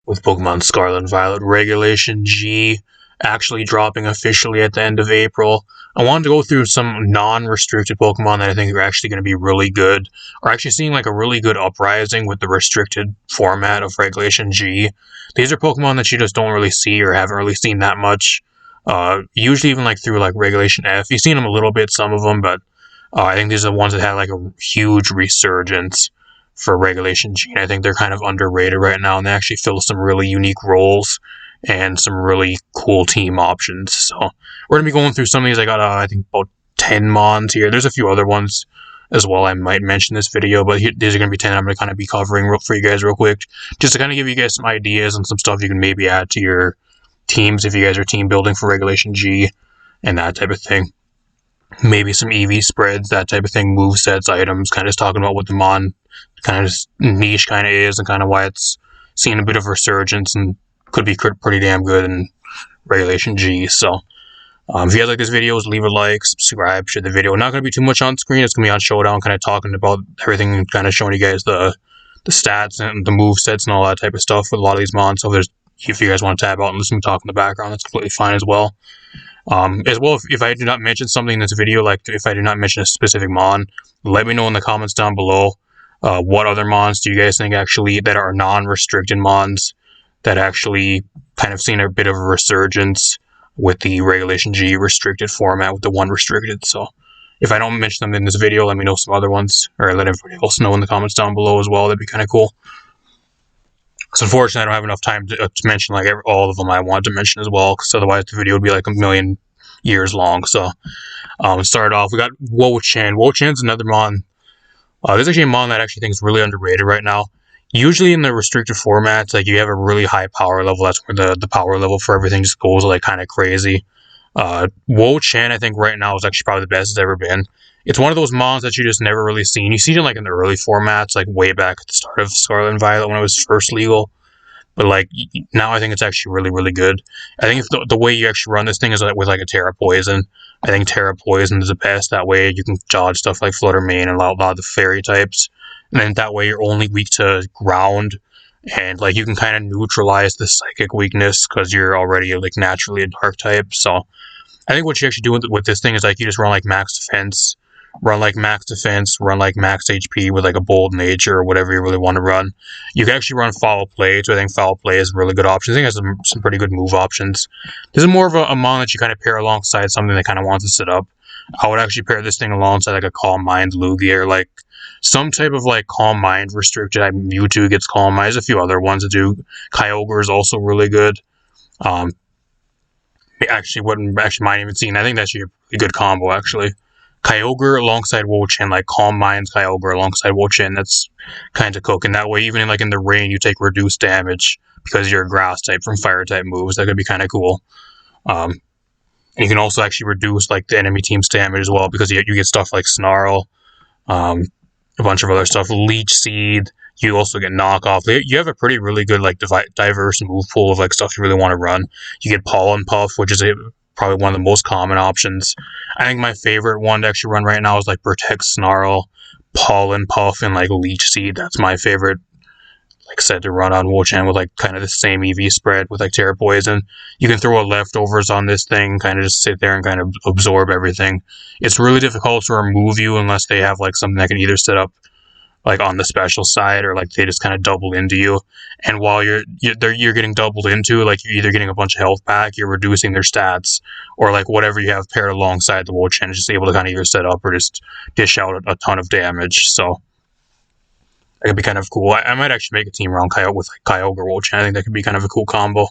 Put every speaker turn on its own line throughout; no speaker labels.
with Pokemon Scarlet and Violet Regulation G actually dropping officially at the end of April. I wanted to go through some non-restricted Pokemon that I think are actually going to be really good, or actually seeing like a really good uprising with the restricted format of Regulation G. These are Pokemon that you just don't really see or haven't really seen that much. Usually even like through like Regulation F. You've seen them a little bit, some of them, but I think these are the ones that had like a huge resurgence for Regulation G. And I think they're kind of underrated right now, and they actually fill some really unique roles and some really cool team options. So we're going to be going through some of these. I got, I think, about 10 Mons here. There's a few other ones as well I might mention in this video, but these are going to be 10 I'm going to kind of be covering for you guys real quick, just to kind of give you guys some ideas and some stuff you can maybe add to your teams if you guys are team building for Regulation G and that type of thing. Maybe some EV spreads, that type of thing, movesets, items, kind of just talking about what the Mon kind of niche kind of is and kind of why it's seeing a bit of resurgence and could be pretty damn good in Regulation G. So if you guys like this video, leave a like, subscribe, share the video. Not going to be too much on screen. It's going to be on Showdown, kind of talking about everything and kind of showing you guys the stats and the movesets and all that type of stuff with a lot of these Mons. So if you guys want to tab out and listen to me talk in the background, that's completely fine as well. If I do not mention something in this video, like if I do not mention a specific Mon, let me know in the comments down below. What other Mons do you guys think actually that are non-restricted Mons that actually kind of seen a bit of a resurgence with the Regulation G restricted format with the one restricted? So if I don't mention them in this video, let me know some other ones, or let everybody else know in the comments down below as well. That'd be kind of cool. Because unfortunately, I don't have enough time to mention like all of them I want to mention as well, because otherwise the video would be like a million years long. So start off, we got Wo-Chien. Wo-Chien's another Mon. This is actually a Mon that I actually think is really underrated right now. Usually in the restricted formats, like you have a really high power level. That's where the power level for everything just goes like kind of crazy. Wo-Chien, I think right now is actually probably the best it's ever been. It's one of those Mons that you just never really seen. You see it like in the early formats, like way back at the start of Scarlet and Violet when it was first legal. But like now, I think it's actually really, really good. I think if the way you actually run this thing is with like a Terra Poison. I think Terra Poison is the best. That way you can dodge stuff like Flutter Mane and a lot of the fairy types. And then that way you're only weak to ground. And like you can kind of neutralize the psychic weakness because you're already like naturally a dark type. So I think what you actually do with this thing is like you just run like max defense, run like max HP with like a bold nature or whatever you really want to run. You can actually run foul play, so I think foul play is a really good option. I think it has some pretty good move options. This is more of a Mon that you kind of pair alongside something that kind of wants to sit up. I would actually pair this thing alongside like a Calm Mind Lugia, or like some type of like Calm Mind restricted. Mewtwo gets Calm Mind. There's a few other ones that do. Kyogre is also really good. Actually mind even seen. I think that's actually a good combo actually. Kyogre alongside Wo-Chien, like Calm Mind's Kyogre alongside Wo-Chien, that's kind of cooking. That way, even in the rain, you take reduced damage because you're a grass type from fire type moves. That could be kind of cool. And you can also actually reduce like the enemy team's damage as well, because you get stuff like Snarl, a bunch of other stuff, Leech Seed. You also get knockoff. You have a really good like diverse move pool of like stuff you really want to run. You get Pollen Puff, which is probably one of the most common options. I think my favorite one to actually run right now is like Protect Snarl, Pollen Puff, and like Leech Seed. That's my favorite, like I said, to run on Wo-Chien with like kind of the same EV spread with like Terra Poison. You can throw leftovers on this thing, kind of just sit there and kind of absorb everything. It's really difficult to remove you unless they have like something that can either set up like on the special side, or like they just kind of double into you. And while you're getting doubled into, like you're either getting a bunch of health back, you're reducing their stats, or like whatever you have paired alongside the Wo-Chien is just able to kind of either set up or just dish out a ton of damage. So that could be kind of cool. I might actually make a team around Kyogre with like Kyogre Wo-Chien. I think that could be kind of a cool combo.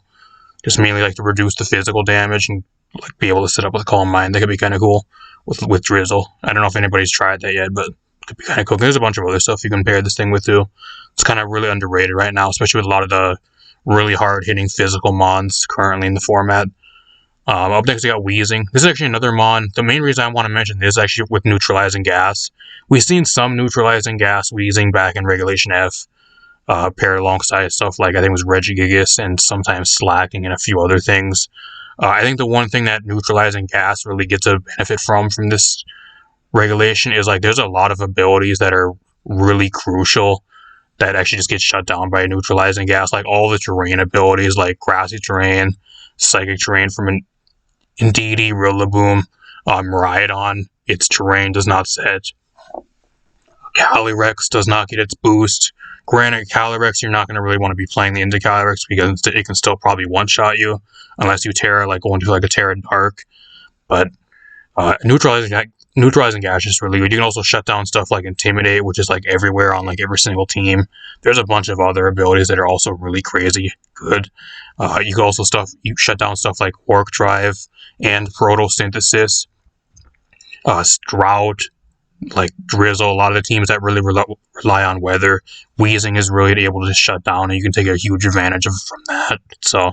Just mainly like to reduce the physical damage and like be able to set up with a Calm Mind. That could be kind of cool with Drizzle. I don't know if anybody's tried that yet, but could be kind of cool. There's a bunch of other stuff you can pair this thing with too. It's kind of really underrated right now, especially with a lot of the really hard-hitting physical Mons currently in the format. Up next, we got Weezing. This is actually another Mon. The main reason I want to mention this is actually with Neutralizing Gas. We've seen some Neutralizing Gas Weezing back in Regulation F, paired alongside stuff like I think it was Regigigas and sometimes Slacking and a few other things. I think the one thing that Neutralizing Gas really gets a benefit from this regulation is like there's a lot of abilities that are really crucial that actually just gets shut down by neutralizing gas. Like all the terrain abilities, like Grassy Terrain, Psychic Terrain from Indeedee, Rillaboom, Miraidon, its terrain does not set. Calyrex does not get its boost. Granted, Calyrex, you're not going to really want to be playing the into Calyrex because it can still probably one-shot you unless you Terra, like going to like a Terra Dark. But neutralizing gas is really good. You can also shut down stuff like Intimidate, which is like everywhere on like every single team. There's a bunch of other abilities that are also really crazy good. You can also shut down stuff like Orc Drive and Photosynthesis. Drought, like Drizzle, a lot of the teams that really rely on weather, Weezing is really able to shut down, and you can take a huge advantage from that. So,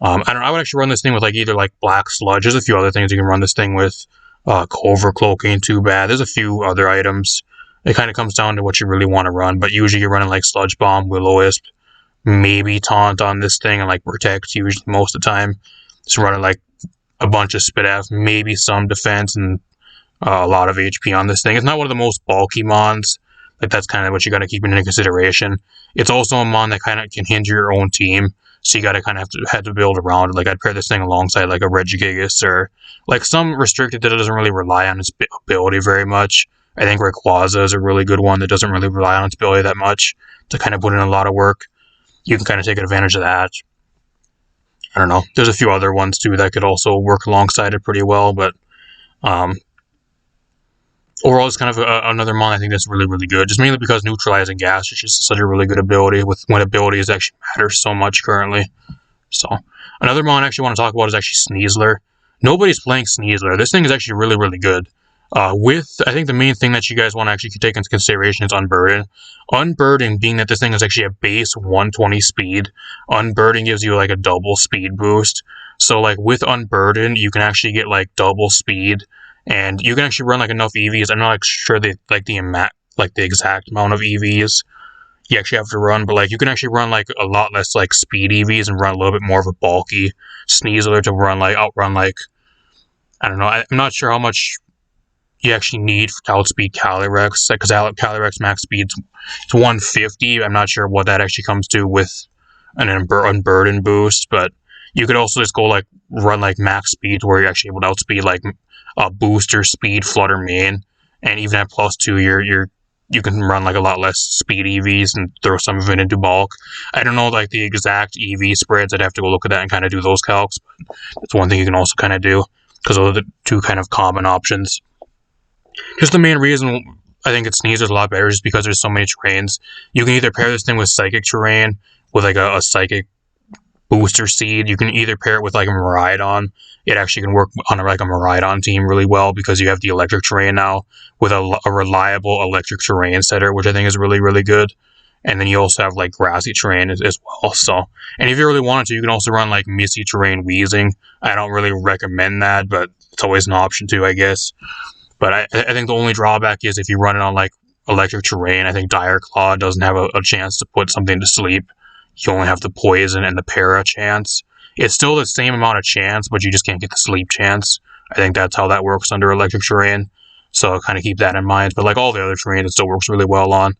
I don't know, I would actually run this thing with like either like Black Sludge. There's a few other things you can run this thing with. Covert Cloak ain't too bad. There's a few other items. It kind of comes down to what you really want to run, but usually you're running like Sludge Bomb, Will-O-Wisp, maybe Taunt on this thing, and like Protect usually most of the time. Just running like a bunch of Spit F, maybe some defense, and a lot of HP on this thing. It's not one of the most bulky mons. Like that's kind of what you got to keep into consideration. It's also a mon that kind of can hinder your own team, so you got to kind of have to build around it. Like I'd pair this thing alongside like a Regigigas or like some restricted that doesn't really rely on its ability very much. I think Rayquaza is a really good one that doesn't really rely on its ability that much to kind of put in a lot of work. You can kind of take advantage of that. I don't know. There's a few other ones too that could also work alongside it pretty well, but overall, it's kind of another mon I think that's really, really good. Just mainly because neutralizing gas is just such a really good ability with when abilities actually matter so much currently. So, another mon I actually want to talk about is actually Sneasler. Nobody's playing Sneasler. This thing is actually really, really good. I think the main thing that you guys want to actually take into consideration is Unburden. Unburden, being that this thing is actually a base 120 speed, Unburden gives you like a double speed boost. So, like with Unburden, you can actually get like double speed. And you can actually run like enough EVs. I'm not like sure the exact amount of EVs you actually have to run, but like you can actually run like a lot less like speed EVs and run a little bit more of a bulky Sneasler to outrun like I don't know. I'm not sure how much you actually need to outspeed Calyrex, because Calyrex max speed's 150. I'm not sure what that actually comes to with an Unburden boost, but you could also just go like run like max speed where you're actually able to outspeed like booster speed Flutter Mane, and even at +2 you can run like a lot less speed EVs and throw some of it into bulk. I don't know like the exact EV spreads. I'd have to go look at that and kind of do those calcs, but that's one thing you can also kind of do because those are the two kind of common options. Just the main reason I think it's Sneasler's a lot better is because there's so many terrains. You can either pair this thing with Psychic Terrain with like a Psychic Booster Seed. You can either pair it with like a Miraidon. It actually can work on like a Miraidon team really well because you have the Electric Terrain now with a reliable Electric Terrain setter, which I think is really, really good. And then you also have like Grassy Terrain as well. So, and if you really wanted to, you can also run like Misty Terrain Weezing. I don't really recommend that, but it's always an option too, I guess. But I think the only drawback is if you run it on like Electric Terrain, I think Dire Claw doesn't have a chance to put something to sleep. You only have the Poison and the Para chance. It's still the same amount of chance, but you just can't get the sleep chance. I think that's how that works under Electric Terrain. So kind of keep that in mind. But like all the other terrain, it still works really well on.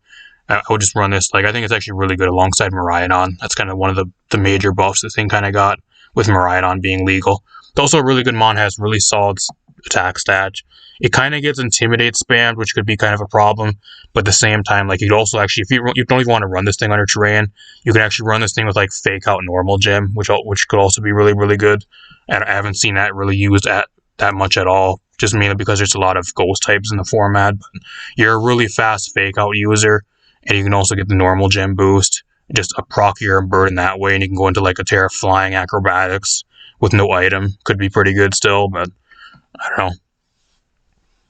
I would just run this. Like I think it's actually really good alongside Miraidon. That's kind of one of the major buffs this thing kind of got with Miraidon being legal. It's also a really good mon, has really solid attack stats. It kind of gets Intimidate spammed, which could be kind of a problem. But at the same time, like you could also actually, if you don't even want to run this thing under terrain, you can actually run this thing with like Fake Out Normal Gym, which could also be really, really good. And I haven't seen that really used that much at all, just mainly because there's a lot of ghost types in the format. But you're a really fast Fake Out user, and you can also get the Normal Gym boost. Just a proc your Burden that way, and you can go into like a Terra Flying Acrobatics with no item. Could be pretty good still, but I don't know.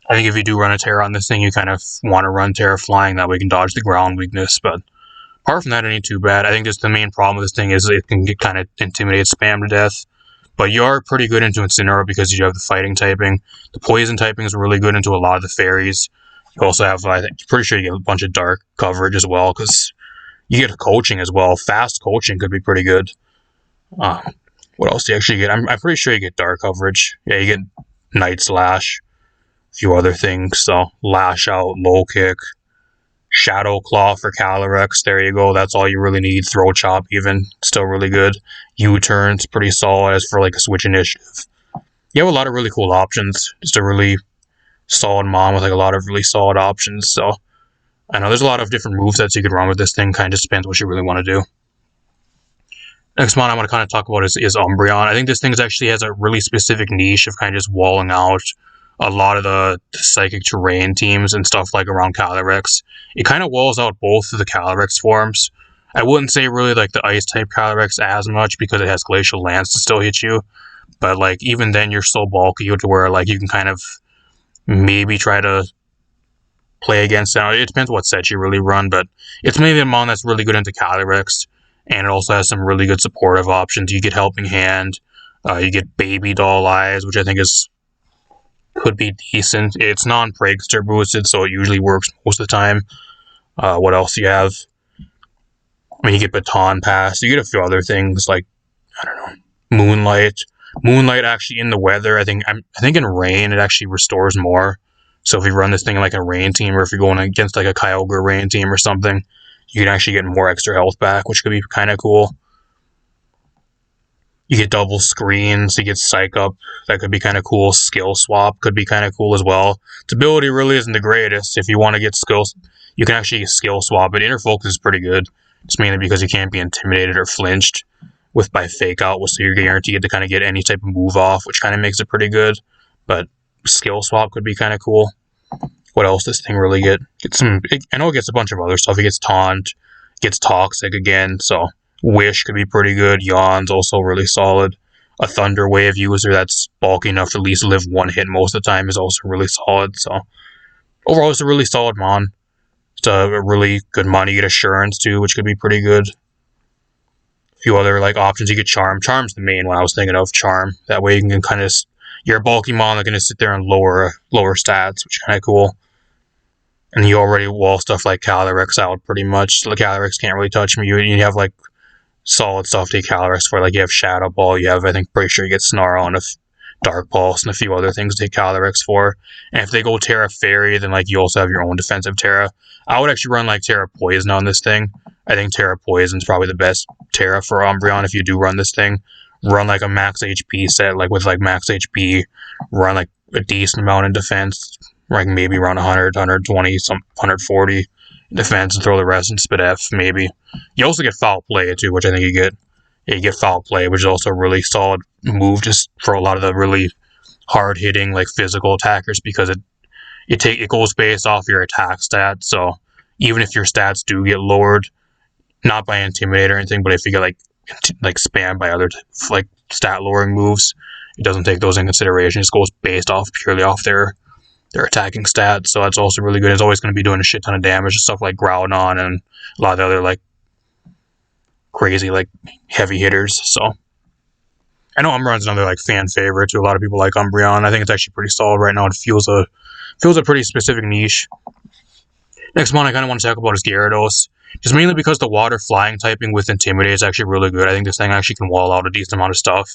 I think if you do run a Terra on this thing, you kind of want to run Terra Flying, that way you can dodge the ground weakness, but apart from that, it ain't too bad. I think just the main problem with this thing is it can get kind of Intimidate spam to death, but you are pretty good into Incineroar because you have the Fighting typing. The Poison typing is really good into a lot of the Fairies. You also have, I think, pretty sure you get a bunch of Dark coverage as well, because you get Coaching as well. Fast Coaching could be pretty good. What else do you actually get? I'm pretty sure you get Dark coverage. Yeah, you get Night Slash. Few other things, so Lash Out, Low Kick, Shadow Claw for Calyrex. There you go. That's all you really need. Throw Chop even. Still really good. U-Turn's pretty solid as for like a switch initiative. You have a lot of really cool options. Just a really solid mon with like a lot of really solid options. So I know there's a lot of different movesets you could run with this thing. Kind of just depends what you really want to do. Next mon I want to kind of talk about is Umbreon. I think this thing actually has a really specific niche of kind of just walling out a lot of the Psychic Terrain teams and stuff like around Calyrex. It kind of walls out both of the Calyrex forms. I wouldn't say really like the Ice-type Calyrex as much because it has Glacial Lance to still hit you. But like even then you're so bulky to where like you can kind of maybe try to play against it. It depends what set you really run, but it's maybe a mon that's really good into Calyrex. And it also has some really good supportive options. You get Helping Hand. You get Baby Doll Eyes, which I think could be decent. It's non-Prankster boosted, so it usually works most of the time. What else do you have? I mean, you get Baton Pass. You get a few other things like, I don't know, Moonlight. Moonlight actually in the weather, I think in rain it actually restores more. So if you run this thing like a rain team, or if you're going against like a Kyogre rain team or something, you can actually get more extra health back, which could be kind of cool. You get double screens, you get Psych Up, that could be kind of cool. Skill Swap could be kind of cool as well. Its ability really isn't the greatest. If you want to get skills, you can actually Skill Swap, but Inner Focus is pretty good. It's mainly because you can't be intimidated or flinched by Fake Out, so you're guaranteed to kind of get any type of move off, which kind of makes it pretty good. But Skill Swap could be kind of cool. What else does this thing really get? I know it gets a bunch of other stuff. It gets Taunt, gets Toxic again, so Wish could be pretty good. Yawn's also really solid. A Thunder Wave user that's bulky enough to at least live one hit most of the time is also really solid. So overall, it's a really solid mon. It's a really good mon. You get Assurance too, which could be pretty good. A few other like options. You get Charm. Charm's the main one I was thinking of. Charm. That way you can kind of, you're a bulky mon that can just sit there and lower stats, which is kind of cool. And you already wall stuff like Calyrex out pretty much. So the Calyrex can't really touch me. You have like solid stuff to take Calyrex for. Like you have Shadow Ball. You have, I think, pretty sure you get Snarl and a Dark Pulse and a few other things to take Calyrex for. And if they go Terra Fairy, then like you also have your own defensive Terra. I would actually run like Terra Poison on this thing. I think Terra Poison is probably the best Terra for Umbreon if you do run this thing. Run like a max HP set, like with like max HP. Run like a decent amount in defense. Like maybe around 100, 120, 140 defense, and throw the rest in Spit F, maybe. You also get Foul Play too, which I think you get. Yeah, you get Foul Play, which is also a really solid move just for a lot of the really hard hitting like physical attackers, because it goes based off your attack stats. So even if your stats do get lowered, not by Intimidate or anything, but if you get like spammed by other like stat lowering moves, it doesn't take those in consideration. It just goes based off purely off their attacking stats, so that's also really good. It's always going to be doing a shit ton of damage and stuff like Groudon and a lot of the other like crazy like heavy hitters. So I know Umbreon's another like fan favorite too. A lot of people like Umbreon. I think it's actually pretty solid right now. It feels a pretty specific niche. Next one I kind of want to talk about is Gyarados. Just mainly because the water flying typing with Intimidate is actually really good. I think this thing actually can wall out a decent amount of stuff.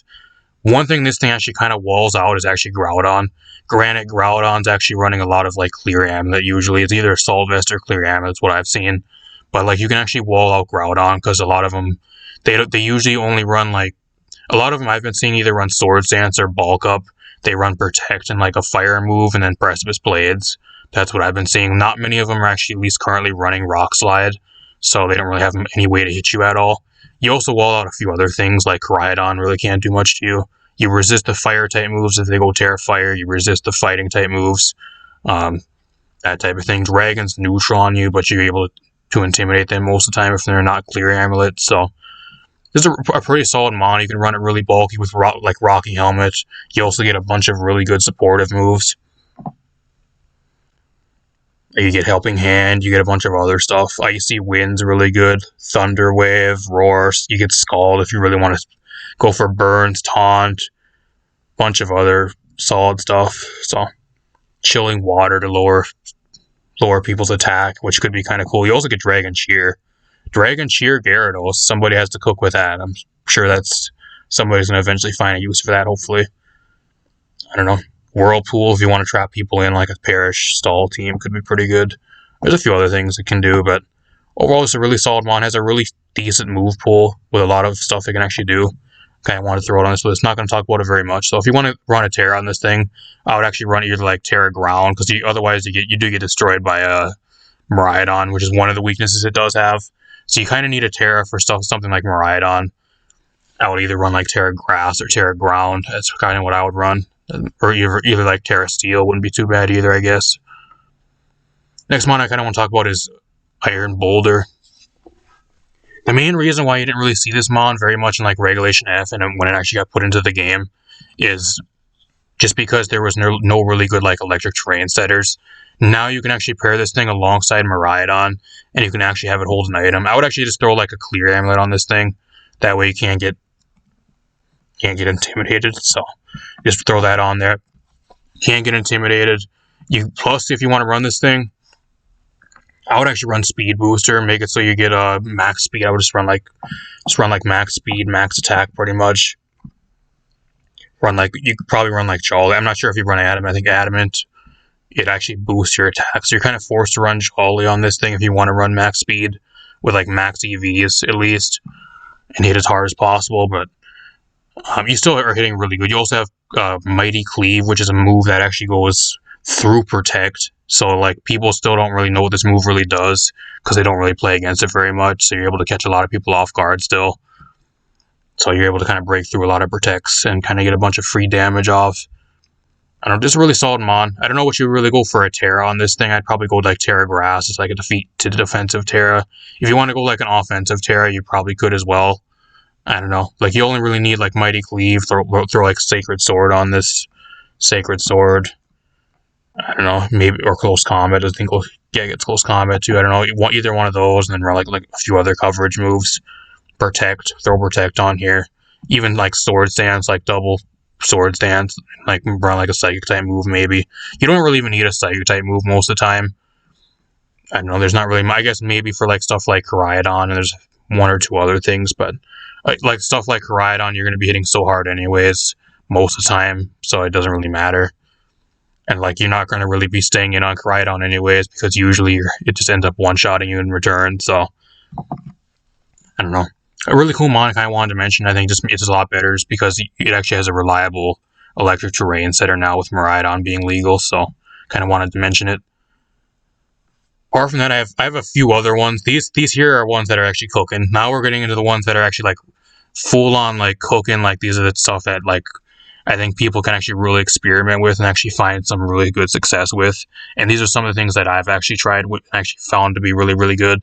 One thing this thing actually kind of walls out is actually Groudon. Granted, Groudon's actually running a lot of like Clear Amulet usually. It's either Assault Vest or Clear Amulet, that's what I've seen. But like you can actually wall out Groudon because a lot of them, they usually only run like, a lot of them I've been seeing either run Swords Dance or Bulk Up. They run Protect and like a Fire move and then Precipice Blades. That's what I've been seeing. Not many of them are actually at least currently running Rock Slide, so they don't really have any way to hit you at all. You also wall out a few other things, like Koraidon really can't do much to you. You resist the Fire-type moves if they go Terra Fire. You resist the Fighting-type moves. That type of thing. Dragons neutral on you, but you're able to intimidate them most of the time if they're not Clear Amulet. So this is a pretty solid mon. You can run it really bulky with like Rocky Helmet. You also get a bunch of really good supportive moves. You get Helping Hand, you get a bunch of other stuff. Icy Wind's really good. Thunder Wave, Roar, you get Scald if you really want to go for Burns, Taunt, bunch of other solid stuff. So Chilling Water to lower people's attack, which could be kind of cool. You also get Dragon Cheer. Dragon Cheer Gyarados, somebody has to cook with that. I'm sure somebody's going to eventually find a use for that, hopefully. I don't know. Whirlpool, if you want to trap people in like a Perish stall team, could be pretty good. There's a few other things it can do, but overall it's a really solid mon. It has a really decent move pool with a lot of stuff it can actually do. Kind of want to throw it on this list. Not going to talk about it very much. So if you want to run a Terra on this thing, I would actually run either like Terra Ground, because otherwise you do get destroyed by a Miraidon, which is one of the weaknesses it does have. So you kind of need a Terra for something like Miraidon. I would either run like Terra Grass or Terra Ground. That's kind of what I would run. Or either like Terra Steel wouldn't be too bad either, I guess. Next mon I kind of want to talk about is Iron Boulder. The main reason why you didn't really see this mon very much in like Regulation F and when it actually got put into the game is just because there was no really good like electric terrain setters. Now you can actually pair this thing alongside Miraidon, and you can actually have it hold an item. I would actually just throw like a clear amulet on this thing. That way you can't get intimidated. So just throw that on there. Can't get intimidated. Plus, if you want to run this thing, I would actually run Speed Booster, make it so you get max speed. I would just run like max speed, max attack, pretty much. You could probably run like Jolly. I'm not sure if you run Adamant. I think Adamant, it actually boosts your attack. So you're kind of forced to run Jolly on this thing if you want to run max speed with like max EVs at least, and hit as hard as possible. But you still are hitting really good. You also have Mighty Cleave, which is a move that actually goes through Protect. So, like, people still don't really know what this move really does because they don't really play against it very much. So, you're able to catch a lot of people off guard still. So, you're able to kind of break through a lot of Protects and kind of get a bunch of free damage off. I don't know, just a really solid mon. I don't know what you would really go for a Terra on this thing. I'd probably go like Terra Grass. It's like a defeat to the defensive Terra. If you want to go like an offensive Terra, you probably could as well. I don't know. Like, you only really need like Mighty Cleave. Throw like Sacred Sword on this. Sacred Sword. I don't know, maybe, or Close Combat. I think gets Close Combat too. I don't know, either one of those, and then run like a few other coverage moves. Protect, throw Protect on here. Even like Sword Stance, like double Sword Stance, like run like a Psychic type move maybe. You don't really even need a Psychic type move most of the time. I don't know, there's not really, I guess maybe for like stuff like Koraidon, and there's one or two other things, but like stuff like Koraidon, you're going to be hitting so hard anyways most of the time, so it doesn't really matter. And, like, you're not going to really be staying in on Koraidon anyways, because usually it just ends up one-shotting you in return, so I don't know. A really cool mon I kind of wanted to mention, I think it's a lot better, is because it actually has a reliable electric terrain setter now with Miraidon being legal, so kind of wanted to mention it. Apart from that, I have a few other ones. These here are ones that are actually cooking. Now we're getting into the ones that are actually, like, full-on, like, cooking. Like, these are the stuff that, like, I think people can actually really experiment with and actually find some really good success with. And these are some of the things that I've actually tried and actually found to be really, really good.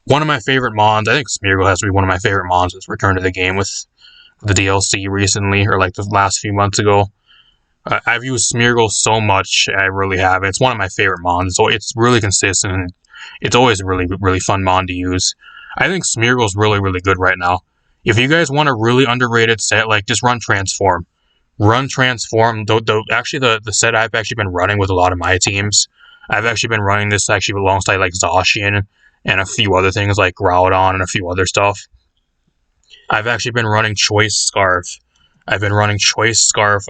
One of my favorite mons, I think Smeargle has to be one of my favorite mons, is returned to the game with the DLC recently, or like the last few months ago. I've used Smeargle so much, I really have. It's one of my favorite mons, so it's really consistent, and it's always a really, really fun mon to use. I think Smeargle's really, really good right now. If you guys want a really underrated set, like, just run Transform. Run Transform. Actually, the set I've actually been running with a lot of my teams, I've actually been running this actually alongside like Wo-Chien and a few other things like Groudon and a few other stuff. I've actually been running Choice Scarf. I've been running Choice Scarf,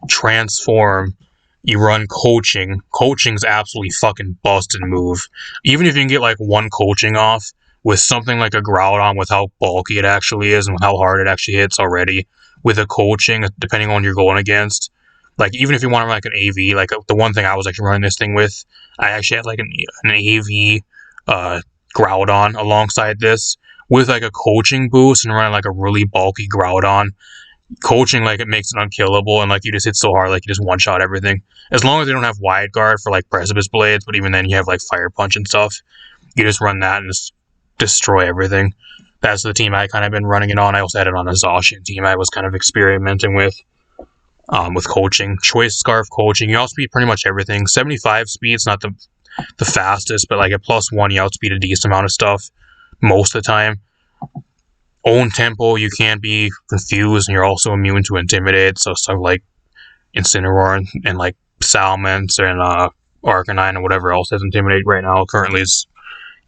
Transform. You run Coaching. Coaching's absolutely fucking busted move. Even if you can get like one Coaching off with something like a Groudon, with how bulky it actually is and how hard it actually hits already, with a Coaching, depending on what you're going against. Like, even if you want to run like an AV, like the one thing I was actually running this thing with, I actually had like an AV Groudon alongside this with like a Coaching boost and running like a really bulky Groudon. Coaching, like, it makes it unkillable, and like you just hit so hard, like you just one-shot everything. As long as they don't have Wide Guard for like Precipice Blades, but even then you have like Fire Punch and stuff. You just run that and just destroy everything. That's the team I kind of been running it on. I also had it on a Wo-Chien team I was kind of experimenting with Coaching. Choice Scarf Coaching. You outspeed pretty much everything. 75 speed's not the fastest, but like at +1, you outspeed a decent amount of stuff most of the time. Own Tempo, you can't be confused, and you're also immune to Intimidate, so stuff like Incineroar and like Salamence and Arcanine and whatever else has Intimidate right now currently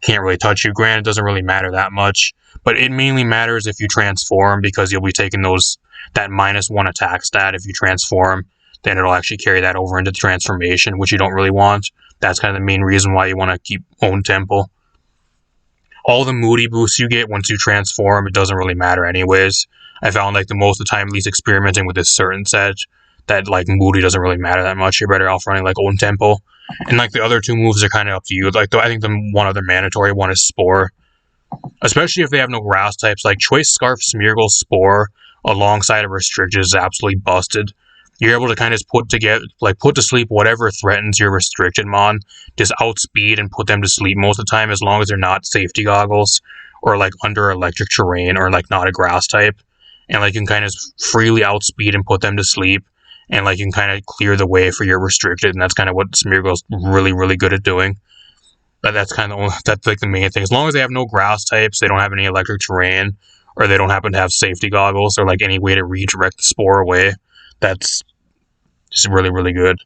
can't really touch you. Granted, it doesn't really matter that much, but it mainly matters if you transform, because you'll be taking that -1 attack stat if you transform. Then it'll actually carry that over into the transformation, which you don't really want. That's kind of the main reason why you want to keep Own Temple. All the Moody boosts you get once you transform, it doesn't really matter anyways. I found like the most of the time, at least experimenting with this certain set, that like Moody doesn't really matter that much. You're better off running like Own Temple. And like the other two moves are kind of up to you. Like I think the one other mandatory one is Spore. Especially if they have no grass types, like Choice Scarf, Smeargle, Spore, alongside of Restricted is absolutely busted. You're able to kind of put to sleep whatever threatens your Restricted Mon, just outspeed and put them to sleep most of the time, as long as they're not Safety Goggles, or like under electric terrain, or like not a grass type. And like you can kind of freely outspeed and put them to sleep, and like you can kind of clear the way for your Restricted, and that's kind of what Smeargle's really, really good at doing. But that's kind of that's like the main thing. As long as they have no grass types, they don't have any electric terrain, or they don't happen to have Safety Goggles, or like any way to redirect the Spore away, that's just really, really good.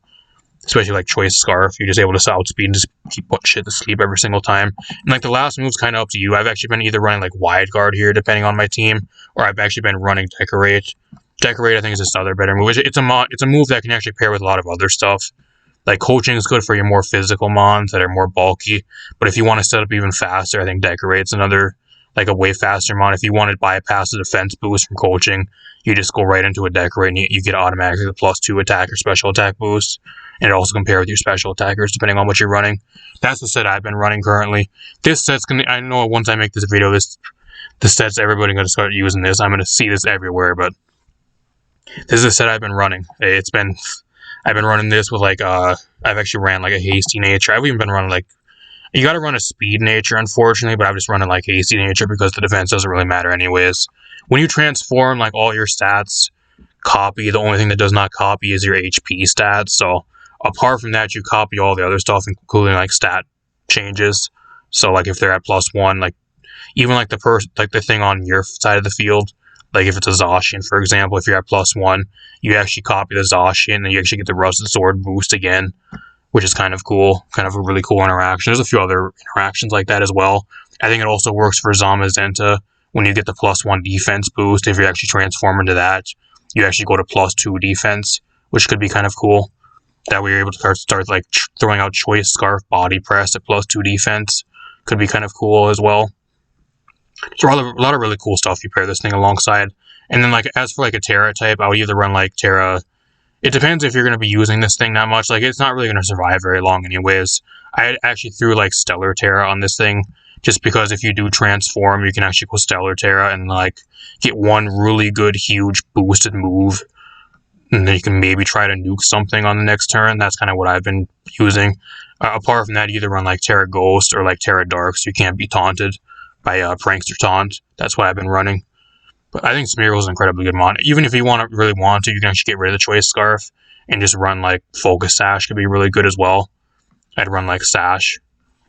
Especially like Choice Scarf, you're just able to outspeed and just keep putting shit to sleep every single time. And like the last move's kind of up to you. I've actually been either running like Wide Guard here, depending on my team, or I've actually been running Decorate. Decorate, I think, is just another better move. It's a move that can actually pair with a lot of other stuff. Like Coaching is good for your more physical mons that are more bulky, but if you want to set up even faster, I think Decorate's another, like a way faster mon. If you want to bypass the defense boost from Coaching, you just go right into a Decorate and you get automatically the +2 attack or special attack boost, and it also compare with your special attackers depending on what you're running. That's the set I've been running currently. This set's gonna, I know once I make this video, the set's everybody gonna start using this. I'm gonna see this everywhere, but this is the set I've been running. I've been running this with like, I've actually ran like a Hasty Nature. I've even been running like, you gotta run a Speed Nature, unfortunately, but I've just running like Hasty Nature because the defense doesn't really matter anyways. When you transform, like all your stats copy. The only thing that does not copy is your HP stats. So apart from that, you copy all the other stuff, including like stat changes. So like if they're at +1, like even like the thing on your side of the field, like if it's a Zacian, for example, if you're at +1, you actually copy the Zacian, and you actually get the Rusted Sword boost again, which is kind of cool, kind of a really cool interaction. There's a few other interactions like that as well. I think it also works for Zamazenta when you get the +1 defense boost. If you actually transform into that, you actually go to +2 defense, which could be kind of cool. That way you're able to start like throwing out Choice Scarf Body Press at +2 defense. Could be kind of cool as well. So a lot of really cool stuff you pair this thing alongside. And then like as for like a Terra type, I would either run like Terra. It depends if you're going to be using this thing that much. Like it's not really going to survive very long anyways. I actually threw like Stellar Terra on this thing, just because if you do transform, you can actually go Stellar Terra and like get one really good huge boosted move, and then you can maybe try to nuke something on the next turn. That's kind of what I've been using. Apart from that, you either run like Terra Ghost or like Terra Dark, so you can't be taunted by Prankster Taunt. That's what I've been running. But I think Smeargle is an incredibly good mon. Even if you really want to, you can actually get rid of the Choice Scarf and just run like Focus Sash. Could be really good as well. I'd run like Sash.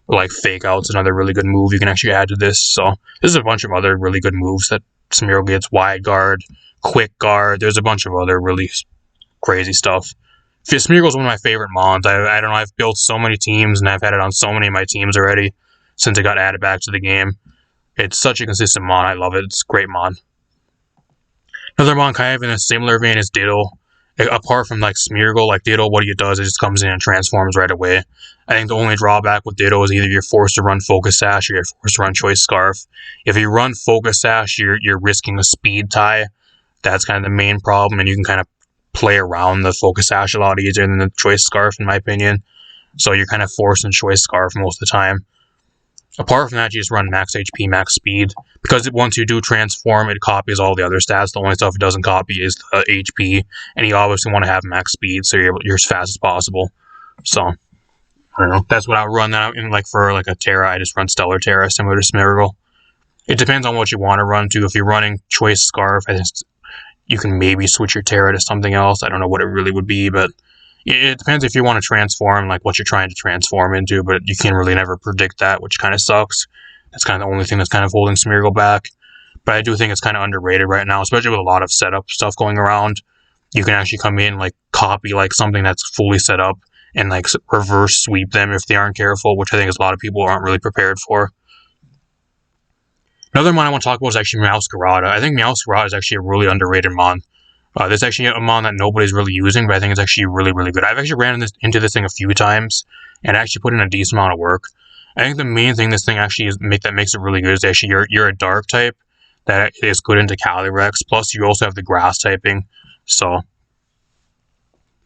Or like Fake Out's another really good move you can actually add to this. So there's a bunch of other really good moves that Smeargle gets. Wide Guard, Quick Guard. There's a bunch of other really crazy stuff. Smeargle's one of my favorite mons. I don't know, I've built so many teams and I've had it on so many of my teams already since it got added back to the game. It's such a consistent mon. I love it. It's a great mon. Another mon kind of in a similar vein is Ditto. Apart from like Smeargle, like Ditto, what he does is just comes in and transforms right away. I think the only drawback with Ditto is either you're forced to run Focus Sash or you're forced to run Choice Scarf. If you run Focus Sash, you're risking a speed tie. That's kind of the main problem, and you can kind of play around the Focus Sash a lot easier than the Choice Scarf, in my opinion. So you're kind of forced in Choice Scarf most of the time. Apart from that, you just run max HP, max speed. Because once you do transform, it copies all the other stats. The only stuff it doesn't copy is the HP. And you obviously want to have max speed, so you're as fast as possible. So, I don't know. That's what I would run now. And like for like a Terra, I just run Stellar Terra, similar to Smeargle. It depends on what you want to run to. If you're running Choice Scarf, I think you can maybe switch your Terra to something else. I don't know what it really would be, but it depends if you want to transform, like what you're trying to transform into, but you can really never predict that, which kind of sucks. That's kind of the only thing that's kind of holding Smeargle back. But I do think it's kind of underrated right now, especially with a lot of setup stuff going around. You can actually come in, like, copy, like, something that's fully set up and, like, reverse sweep them if they aren't careful, which I think a lot of people aren't really prepared for. Another mon I want to talk about is actually Meowscarada. I think Meowscarada is actually a really underrated mon. This is actually a mon that nobody's really using, but I think it's actually really, really good. I've actually ran into this thing a few times, and actually put in a decent amount of work. I think the main thing this thing actually that makes it really good is actually you're a dark type that is good into Calyrex. Plus, you also have the grass typing, so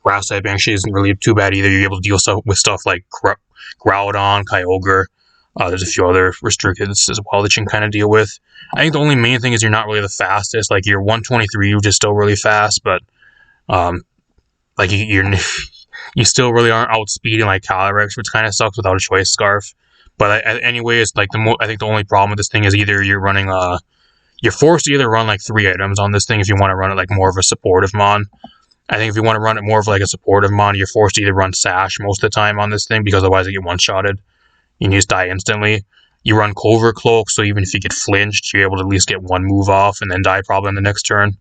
grass typing actually isn't really too bad either. You're able to deal with stuff like Groudon, Kyogre. There's a few other restricteds as well that you can kind of deal with. I think the only main thing is you're not really the fastest. Like, you're 123, which is still really fast, but like you still really aren't outspeeding like Calyrex, which kind of sucks without a choice scarf. But anyways, like I think the only problem with this thing is either you're running you're forced to either run like 3 items on this thing if you want to run it like more of a supportive mon. I think if you want to run it more of like a supportive mon, you're forced to either run Sash most of the time on this thing because otherwise you get one-shotted. You just die instantly. You run Covert Cloak, so even if you get flinched, you're able to at least get one move off and then die probably on the next turn.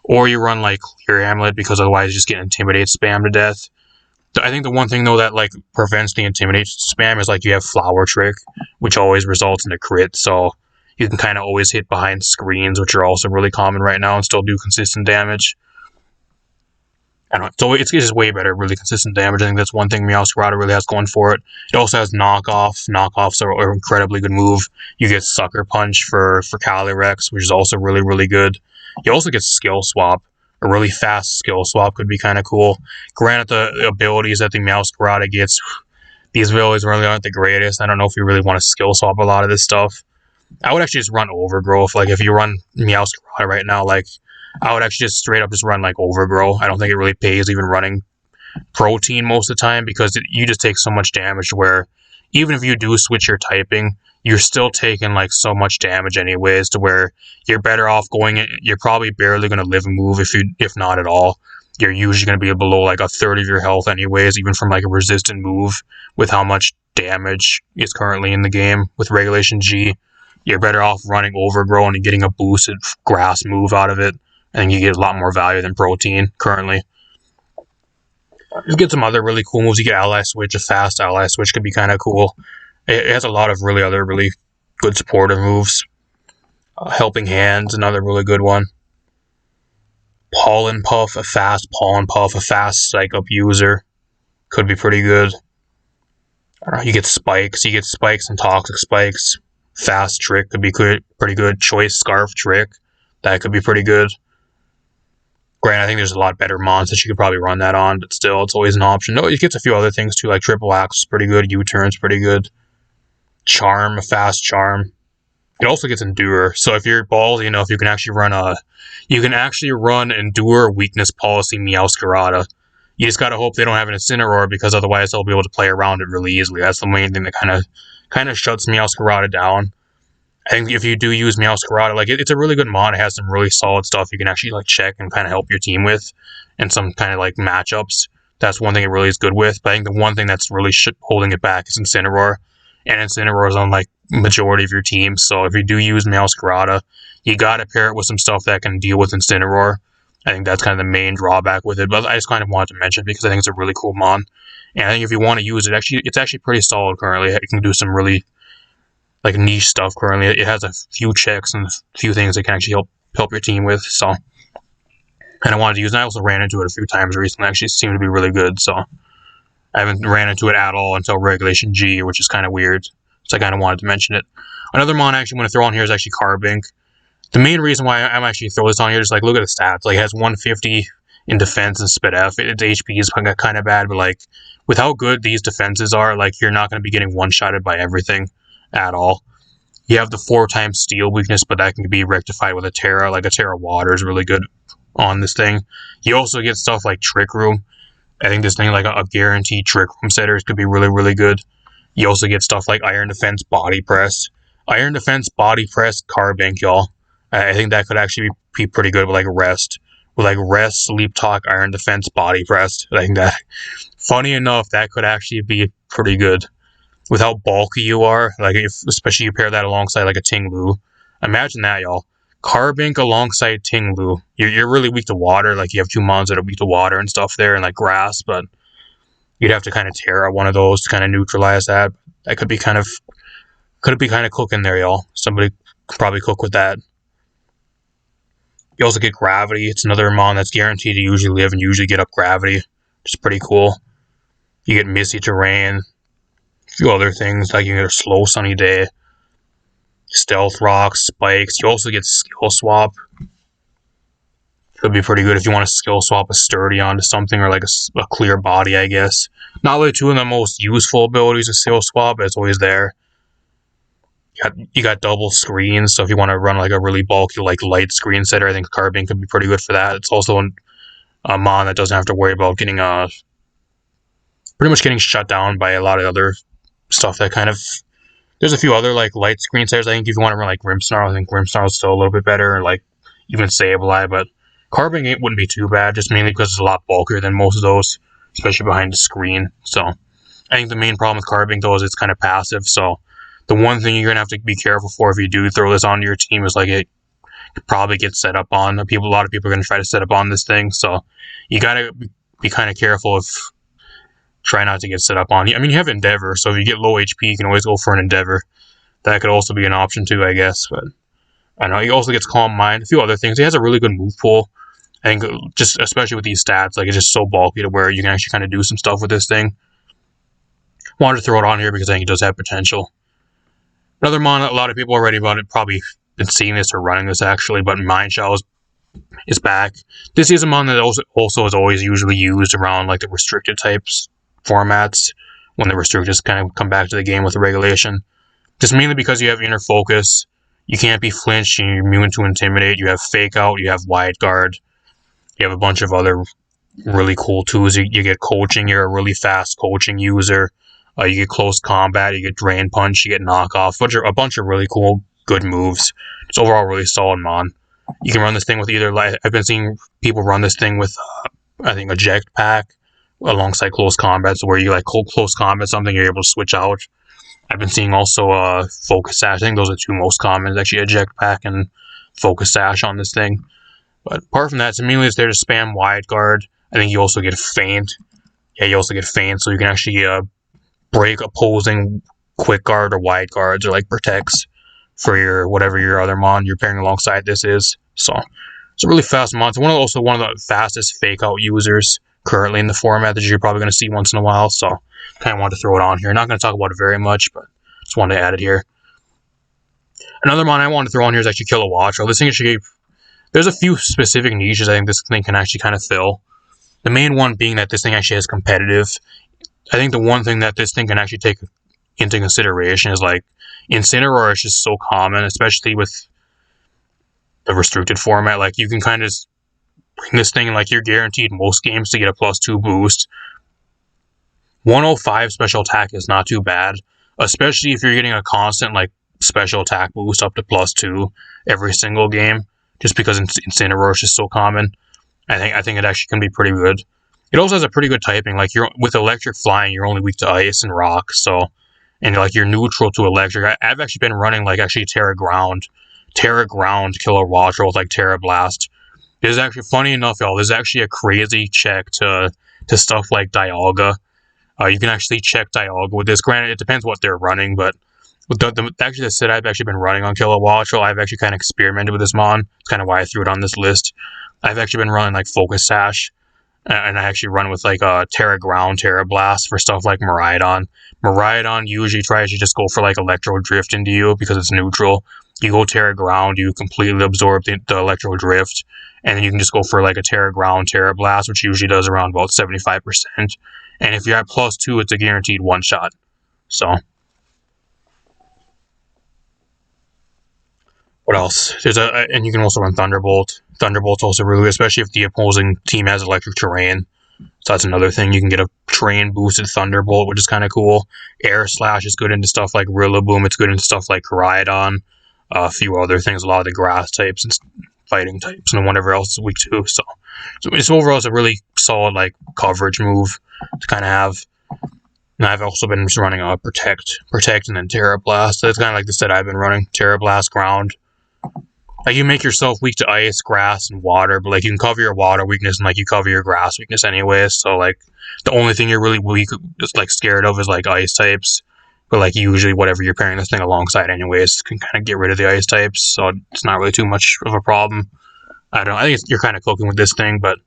Or you run like Clear Amulet because otherwise you just get Intimidate spam to death. I think the one thing though that like prevents the Intimidate spam is like you have Flower Trick, which always results in a crit, so you can kind of always hit behind screens, which are also really common right now and still do consistent damage. I don't know. So it's just way better, really consistent damage. I think that's one thing Meowscarada really has going for it. It also has Knockoff. Knockoffs are an incredibly good move. You get Sucker Punch for Calyrex, which is also really, really good. You also get Skill Swap. A really fast Skill Swap could be kind of cool. Granted, the abilities that the Meowscarada gets, these abilities really aren't the greatest. I don't know if you really want to Skill Swap a lot of this stuff. I would actually just run Overgrowth. Like, if you run Meowscarada right now, like, I would actually just straight up just run like Overgrow. I don't think it really pays even running Protein most of the time because you just take so much damage where even if you do switch your typing, you're still taking like so much damage anyways to where you're better off going. You're probably barely going to live a move if not at all. You're usually going to be below like a third of your health anyways, even from like a resistant move with how much damage is currently in the game with Regulation G. You're better off running Overgrow and getting a boosted grass move out of it. I think you get a lot more value than Protein currently. You get some other really cool moves. You get Ally Switch. A fast Ally Switch could be kind of cool. It has a lot of other really good supportive moves. Helping Hands, another really good one. Pollen Puff, a fast Pollen Puff, a fast Psych Up user. Could be pretty good. You get Spikes. You get Spikes and Toxic Spikes. Fast Trick could be pretty good. Choice Scarf Trick. That could be pretty good. Granted, I think there's a lot better mons that you could probably run that on, but still, it's always an option. No, it gets a few other things too, like Triple Axe is pretty good, U-Turn's pretty good. Charm, a fast Charm. It also gets Endure, so if you're ballsy enough, you can actually run Endure Weakness Policy Meowscarada. You just gotta hope they don't have an Incineroar, because otherwise they'll be able to play around it really easily. That's the main thing that kind of shuts Meowscarada down. I think if you do use Meowscarada, like it's a really good mod. It has some really solid stuff you can actually like check and kind of help your team with, and some kind of like matchups. That's one thing it really is good with. But I think the one thing that's really holding it back is Incineroar, and Incineroar is on like majority of your teams. So if you do use Meowscarada, you gotta pair it with some stuff that can deal with Incineroar. I think that's kind of the main drawback with it. But I just kind of wanted to mention it because I think it's a really cool mod, and I think if you want to use it, it's actually pretty solid currently. It can do some really like niche stuff currently. It has a few checks and a few things that can actually help your team with, so. And I wanted to use it. I also ran into it a few times recently. Actually seemed to be really good, so. I haven't ran into it at all until Regulation G, which is kind of weird. So I kind of wanted to mention it. Another mon I actually want to throw on here is actually Carbink. The main reason why I'm actually throwing this on here is like, look at the stats. Like, it has 150 in defense and Spit F. Its HP is kind of bad, but like, with how good these defenses are, like, you're not going to be getting one-shotted by everything at all. You have the 4x Steel weakness, but that can be rectified with a Terra. Like, a Terra Water is really good on this thing. You also get stuff like Trick Room. I think this thing, like a guaranteed Trick Room setters, could be really, really good. You also get stuff like Iron Defense Body Press. Iron Defense Body Press Carbink, y'all. I think that could actually be pretty good with like Rest. With like Rest, Sleep Talk, Iron Defense Body Press. I think that, funny enough, that could actually be pretty good. With how bulky you are, like especially you pair that alongside like a Ting-Lu. Imagine that, y'all. Carbink alongside Ting-Lu. You're really weak to water. Like, you have 2 mons that are weak to water and stuff there, and like grass, but you'd have to kind of Terra one of those to kind of neutralize that. That could be kind of cooking there, y'all. Somebody could probably cook with that. You also get Gravity. It's another Mon that's guaranteed to usually live and usually get up Gravity, which is pretty cool. You get Misty Terrain, a few other things, like you get a Slow Sunny Day, Stealth Rock, Spikes. You also get Skill Swap. Could be pretty good if you want to skill swap a Sturdy onto something, or like a Clear Body, I guess. Not really two of the most useful abilities to skill swap, but it's always there. You got double screens, so if you want to run like a really bulky, like light screen setter, I think Carbink could be pretty good for that. It's also a Mon that doesn't have to worry about getting pretty much getting shut down by a lot of other stuff that kind of. There's a few other like light screen setters. I think if you want to run like Grimmsnarl, I think Grimmsnarl is still a little bit better, or like even Sableye, but Carbink wouldn't be too bad, just mainly because it's a lot bulkier than most of those, especially behind the screen. So I think the main problem with Carbink though is it's kind of passive. So the one thing you're gonna have to be careful for if you do throw this onto your team is like it probably gets set up on. A lot of people are gonna try to set up on this thing, so you gotta be kind of careful if. Try not to get set up on. I mean, you have Endeavor, so if you get low HP, you can always go for an Endeavor. That could also be an option too, I guess. But I don't know. He also gets Calm Mind, a few other things. He has a really good move pool. I think just especially with these stats, like it's just so bulky to where you can actually kind of do some stuff with this thing. Wanted to throw it on here because I think it does have potential. Another Mon, a lot of people already about it, probably been seeing this or running this actually, but Mind Shell is back. This is a Mon that also is always usually used around like the restricted types formats when the restrictors kind of come back to the game with the regulation. Just mainly because you have inner focus, you can't be flinched, and you're immune to intimidate, you have fake out, you have wide guard, you have a bunch of other really cool tools. You get coaching, you're a really fast coaching user, you get close combat, you get drain punch, you get knockoff, a bunch of really cool, good moves. It's overall really solid Mon. You can run this thing with either, I've been seeing people run this thing with, I think, Eject Pack, alongside close combat, so where you like close combat something, you're able to switch out. I've been seeing also Focus Sash. I think those are two most common, actually Eject Pack and Focus Sash on this thing. But apart from that, it's immediately there to spam Wide Guard. I think you also get Feint. Yeah, you also get Feint, so you can actually break opposing Quick Guard or Wide Guards or like Protects for your whatever your other Mon you're pairing alongside this is. So it's a really fast Mon. It's also one of the fastest Fake Out users currently in the format that you're probably going to see once in a while, so kind of wanted to throw it on here. Not going to talk about it very much, but just wanted to add it here. Another Mon I wanted to throw on here is actually Kilowattrel. This thing actually, there's a few specific niches I think this thing can actually kind of fill. The main one being that this thing actually is competitive. I think the one thing that this thing can actually take into consideration is like Incineroar is just so common, especially with the restricted format. Like you can kind of bring this thing, like you're guaranteed most games to get a +2 boost. 105 special attack is not too bad, especially if you're getting a constant like special attack boost up to +2 every single game, just because Incineroar is just so common. I think it actually can be pretty good. It also has a pretty good typing. Like you're with electric flying, you're only weak to ice and rock, so and like you're neutral to electric. I've actually been running like actually Terra Ground Kilowattrel with like Terra Blast. This is actually, funny enough, y'all, this is actually a crazy check to stuff like Dialga. You can actually check Dialga with this. Granted, it depends what they're running, but with actually the set I've actually been running on Kilowattrel, I've actually kind of experimented with this Mon. It's kind of why I threw it on this list. I've actually been running like Focus Sash, and I actually run with like Terra Ground, Terra Blast for stuff like Miraidon. Miraidon usually tries to just go for like Electro Drift into you because it's neutral. You go Terra Ground, you completely absorb the Electro Drift, and then you can just go for like a Terra Ground, Terra Blast, which usually does around about 75%. And if you're at +2, it's a guaranteed one-shot. So, what else? And you can also run Thunderbolt. Thunderbolt's also really good, especially if the opposing team has electric terrain. So that's another thing. You can get a terrain boosted Thunderbolt, which is kind of cool. Air Slash is good into stuff like Rillaboom. It's good into stuff like Koraidon. A few other things, a lot of the grass types and fighting types, and whatever else is weak too. So it's overall it's a really solid like coverage move to kind of have. And I've also been just running a Protect, and then Terra Blast. That's kind of like the set I've been running. Terra Blast, Ground. Like you make yourself weak to ice, grass, and water, but like you can cover your water weakness and like you cover your grass weakness anyways. So like the only thing you're really weak, just like scared of, is like ice types. But like usually whatever you're pairing this thing alongside anyways can kind of get rid of the ice types, so it's not really too much of a problem. I don't know. I think you're kind of cooking with this thing, but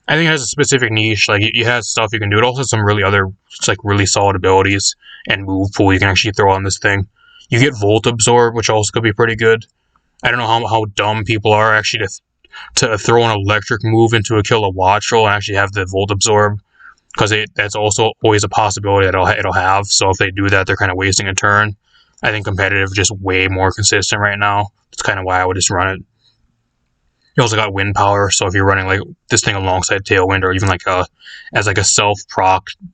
I think it has a specific niche. Like, it has stuff you can do. It also has some really other, like, really solid abilities and move pool you can actually throw on this thing. You get Volt Absorb, which also could be pretty good. I don't know how dumb people are actually to throw an electric move into a Kilowattrel and actually have the Volt Absorb, because that's also always a possibility that it'll have. So if they do that, they're kind of wasting a turn. I think competitive is just way more consistent right now. That's kind of why I would just run it. You also got Wind Power, so if you're running like this thing alongside Tailwind, or even like as like a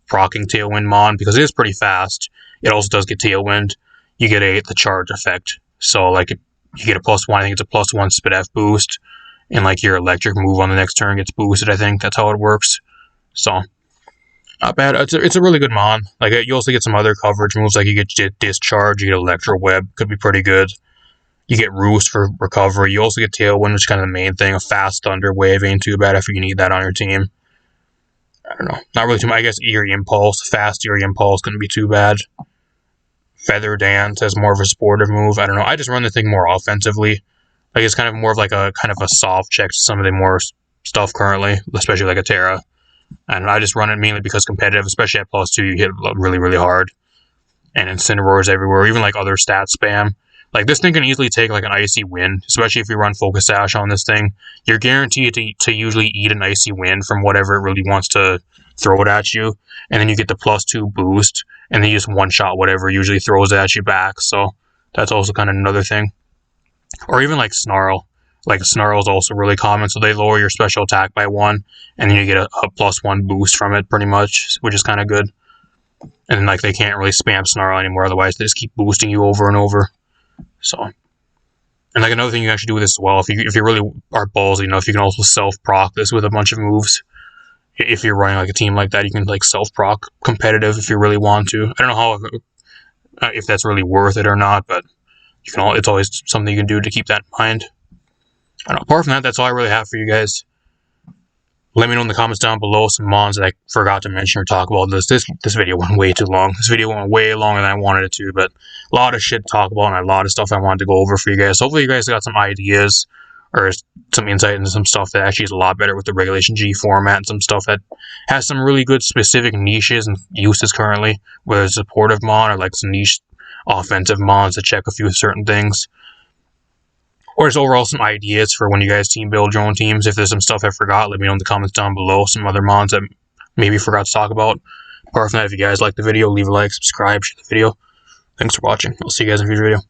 procking Tailwind mon, because it is pretty fast. It also does get Tailwind. You get the charge effect. So like you get a +1. I think it's a +1 Spidef boost, and like your electric move on the next turn gets boosted. I think that's how it works. So not bad. It's a really good mon. Like, you also get some other coverage moves, like you get Discharge, you get Electro Web, could be pretty good. You get Roost for recovery. You also get Tailwind, which is kind of the main thing. A Fast Thunder Wave ain't too bad if you need that on your team. I don't know. Not really too much. I guess Eerie Impulse. Fast Eerie Impulse couldn't be too bad. Feather Dance has more of a supportive move. I don't know. I just run the thing more offensively. Like, it's kind of more of like a kind of a soft check to some of the more stuff currently, especially like a Terra. And I just run it mainly because competitive, especially at +2, you hit really, really hard. And Incineroars everywhere, even like other stat spam. Like, this thing can easily take like an Icy Wind, especially if you run Focus Sash on this thing. You're guaranteed to usually eat an Icy Wind from whatever it really wants to throw it at you. And then you get the +2 boost, and then you just one-shot whatever usually throws it at you back. So that's also kind of another thing. Or even like Snarl. Like, Snarl is also really common, so they lower your special attack by 1, and then you get a +1 boost from it, pretty much, which is kind of good. And like, they can't really spam Snarl anymore, otherwise they just keep boosting you over and over. So, and like another thing you can actually do with this as well, if you really are ballsy enough, you can also self-proc this with a bunch of moves. If you're running like a team like that, you can like self-proc competitive if you really want to. I don't know how if that's really worth it or not, but you can. It's always something you can do to keep that in mind. I don't know. Apart from that, that's all I really have for you guys. Let me know in the comments down below some mons that I forgot to mention or talk about. This video went way too long. This video went way longer than I wanted it to, but a lot of shit to talk about and a lot of stuff I wanted to go over for you guys. Hopefully you guys got some ideas or some insight into some stuff that actually is a lot better with the Regulation G format, and some stuff that has some really good specific niches and uses currently, whether it's a supportive mon or like some niche offensive mons to check a few certain things. Or just overall some ideas for when you guys team build your own teams. If there's some stuff I forgot, let me know in the comments down below. Some other mons that maybe forgot to talk about. Apart from that, if you guys liked the video, leave a like, subscribe, share the video. Thanks for watching. I'll see you guys in a future video.